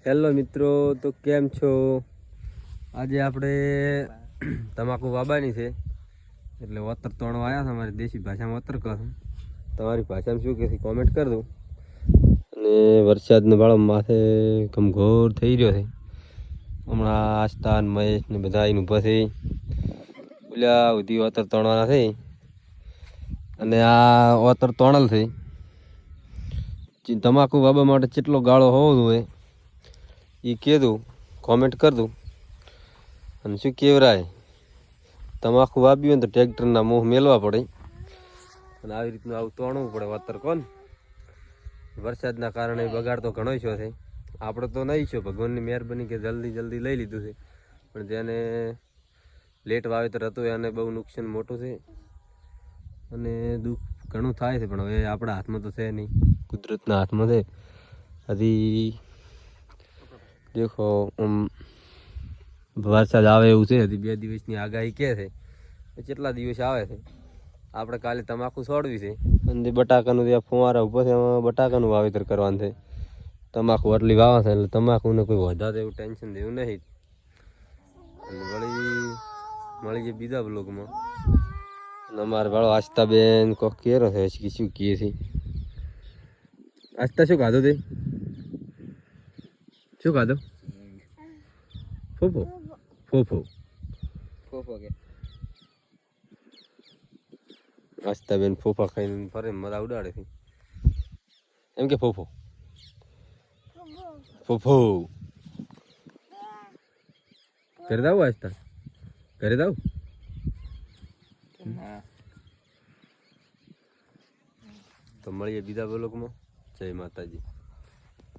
Hello મિત્રો, તો કેમ છો? આજે આપણે તમાકુ વાબાની છે એટલે વતર તોડવા આવ્યા છે. અમારી દેશી ભાષામાં વતર કહો, તમારી ભાષામાં શું કહેશે કોમેન્ટ કરી દો. અને વરસાદનો બાળો માથે ઘમઘોર થઈ રહ્યો છે. હમણાં આસ્થા ને મહેશ ને બધા આવીને ઊભા છે. પેલા સુધી વતર તોડવાના છે અને આ વતર તોણલ છે. તમાકુ વાબા માટે કેટલો ગાળો હોવો જોઈએ એ કહેતું, કોમેન્ટ કરી દઉં. અને શું કહેવરાય, તમાકુ વાવ્યું હોય તો ટ્રેક્ટરના મોહ મેલવા પડે અને આવી રીતનું આવું તોડવું પડે વતર. કોણ વરસાદના કારણે બગાડ તો ઘણો છો છે. આપણે તો નહીં છો, ભગવાનની મહેરબાની કે જલ્દી જલ્દી લઈ લીધું છે, પણ જેને લેટ વાવેતર હતું એને બહુ નુકસાન મોટું છે અને દુઃખ ઘણું થાય છે. પણ હવે આપણા હાથમાં તો છે નહીં, કુદરતના હાથમાં છે. હજી દેખો વરસાદ આવે એવું છે. હજી 2 દિવસની આગાહી કહે છે. કેટલા દિવસ આવે છે. આપણે કાલે તમાકુ છોડવી છે અને બટાકાનું ત્યાં ફુવારા ઉપર છે, એમાં બટાકાનું વાવેતર કરવાનું છે. તમાકુ આટલી વાવા છે એટલે તમાકુને કોઈ વધારે એવું ટેન્શન દેવું નહીં. અને મળી જાય બીજા બ્લોગમાં. અને અમારા વાળો આસ્થાબેન કોક કેરો છે કે શું કહે છે. આસ્થા શું ખાધું તે? શું ખાધું? ફોફો ફોફો ફોફો કે આસ્થાબેન ફોફા ખાઈને ફરે મજા ઉડાડે છે. એમ કે ફોફો ફોફો ઘરે દાવ આસ્થા, ઘરે દાવ. તો મળીએ બીજા બ્લોગમાં. જય માતાજી.